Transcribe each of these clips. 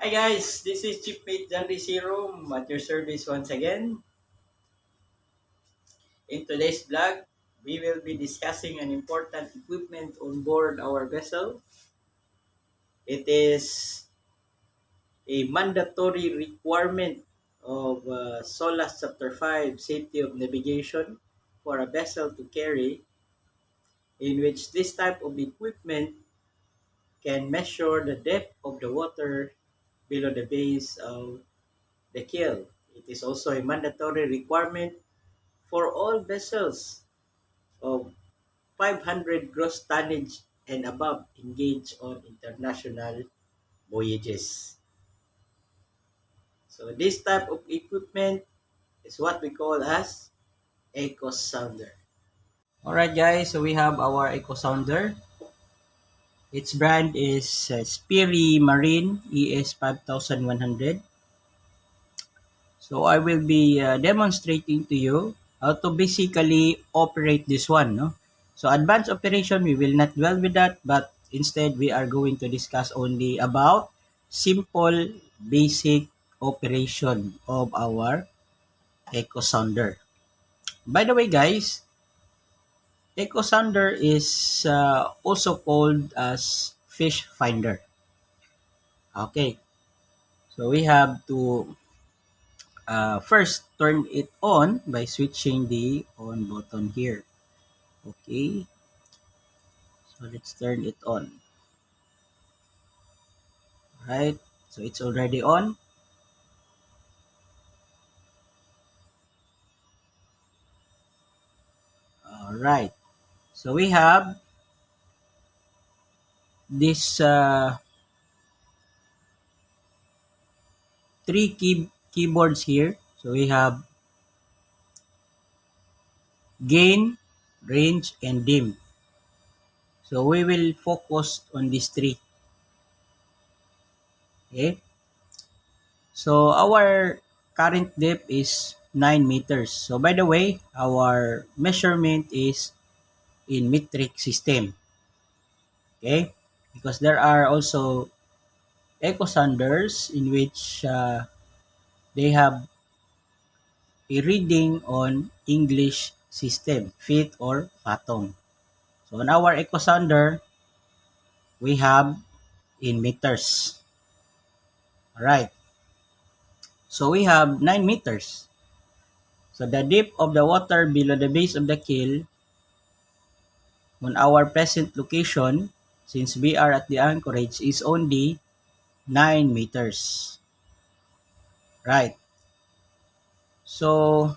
Hi guys, this is Chipmate Janry Serum at your service once again. In today's vlog, we will be discussing an important equipment on board our vessel. It is a mandatory requirement of SOLAS Chapter 5, Safety of Navigation, for a vessel to carry, in which this type of equipment can measure the depth of the water below the base of the keel. It is also a mandatory requirement for all vessels of 500 gross tonnage and above engaged on international voyages. So this type of equipment is what we call as echo sounder. Alright guys, so we have our echo sounder. Its brand is Spiri Marine ES5100. So I will be demonstrating to you how to basically operate this one. No? So advanced operation, we will not dwell with that, but instead we are going to discuss only about simple basic operation of our echo sounder. By the way guys, echo sounder is also called as fish finder. Okay, so we have to first turn it on by switching the on button here. Okay, so let's turn it on. Right, so it's already on. All right, so we have this three keyboards here. So we have gain, range, and dim. So we will focus on these three. Okay, so our current depth is 9 meters. So by the way, our measurement is in metric system. Okay, because there are also echo sounders in which they have a reading on English system, feet or fathom. So on our echo sounder, we have in meters. Alright, so we have 9 meters. So the depth of the water below the base of the keel on our present location, since we are at the anchorage, is only 9 meters. Right. So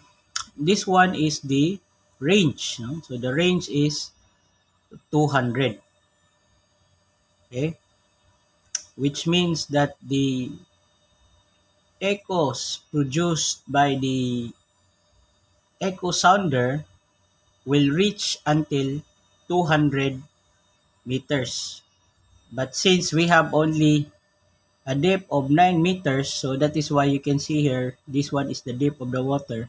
this one is the range. No? So the range is 200. Okay, which means that the echoes produced by the echo sounder will reach until 200 meters. But since we have only a depth of 9 meters, so that is why you can see here, this one is the depth of the water.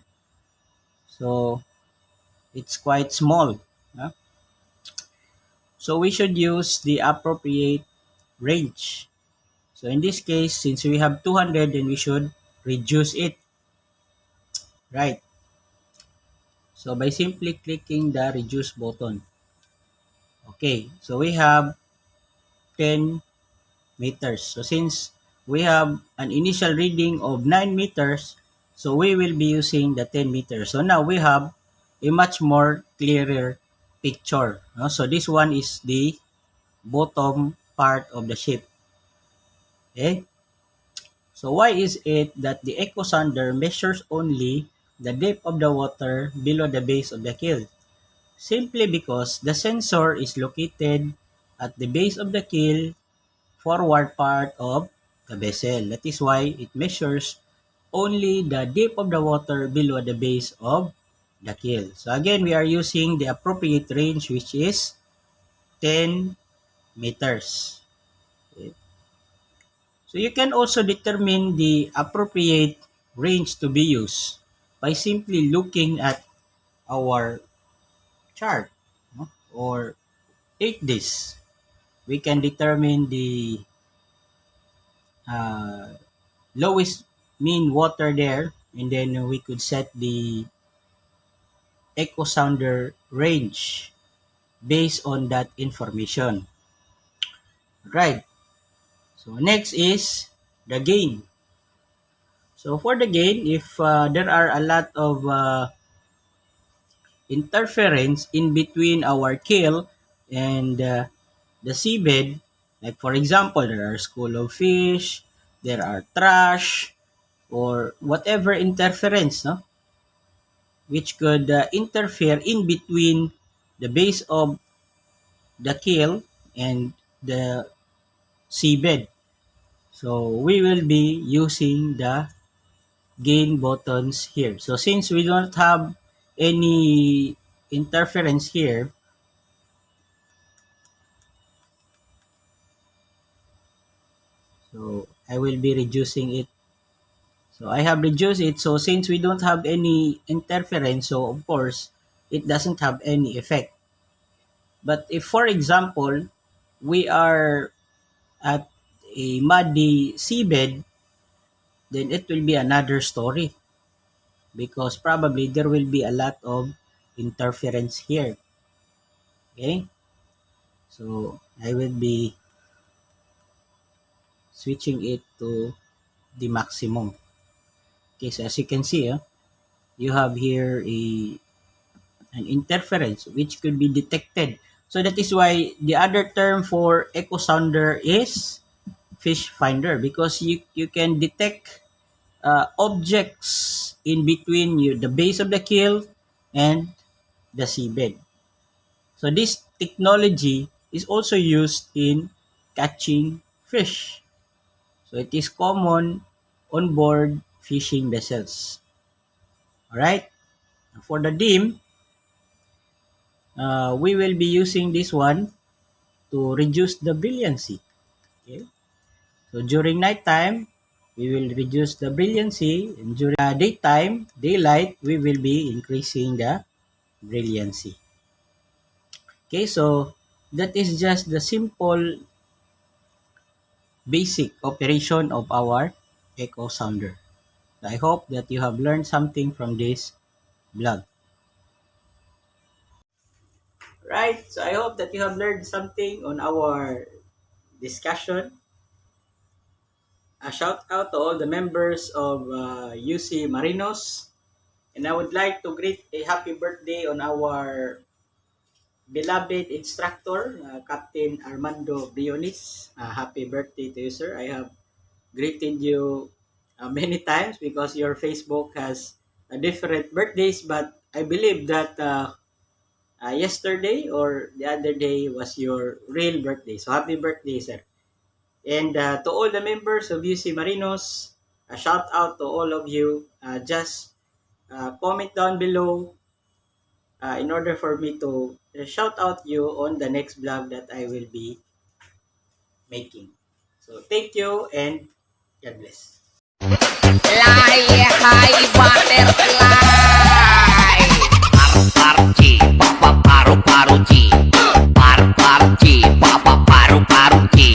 So it's quite small. Huh? So we should use the appropriate range. So in this case, since we have 200, then we should reduce it. Right. So by simply clicking the reduce button. Okay, so we have 10 meters. So since we have an initial reading of 9 meters, so we will be using the 10 meters. So now we have a much more clearer picture. So this one is the bottom part of the ship. Okay? So why is it that the echo sounder measures only the depth of the water below the base of the keel? Simply because the sensor is located at the base of the keel, forward part of the vessel. That is why it measures only the depth of the water below the base of the keel. So again, we are using the appropriate range, which is 10 meters. Okay. So you can also determine the appropriate range to be used by simply looking at our chart, no? Or 8 days. We can determine the lowest mean water there, and then we could set the echo sounder range based on that information. Right. So next is the gain. So for the gain, if there are a lot of interference in between our keel and the seabed, like for example, there are school of fish, there are trash, or whatever interference, no, which could interfere in between the base of the keel and the seabed. So we will be using the gain buttons here. So since we don't have any interference here, so I will be reducing it. So I have reduced it. So since we don't have any interference, so of course, it doesn't have any effect. But if, for example, we are at a muddy seabed, then it will be another story because probably there will be a lot of interference here. Okay? So I will be switching it to the maximum. Okay, so as you can see, you have here an interference which could be detected. So that is why the other term for echo sounder is fish finder, because you can detect objects in between the base of the keel and the seabed. So this technology is also used in catching fish. So it is common on board fishing vessels. Alright? For the dim, we will be using this one to reduce the brilliancy. Okay? So during nighttime, we will reduce the brilliancy, and during daytime, daylight, we will be increasing the brilliancy. Okay, so that is just the simple basic operation of our echo sounder. I hope that you have learned something from this vlog. Right, so I hope that you have learned something on our discussion. A shout out to all the members of UC Marinos. And I would like to greet a happy birthday on our beloved instructor, Captain Armando Briones. Happy birthday to you, sir. I have greeted you many times because your Facebook has different birthdays, but I believe that yesterday or the other day was your real birthday. So happy birthday, sir. And to all the members of UC Marinos, a shout out to all of you. Just comment down below in order for me to shout out you on the next vlog that I will be making. So thank you and God bless. Fly high butterfly. Par-par-chi, pa-pa-paru-paru-chi. Par-par-chi, pa-pa-paru-paru-chi.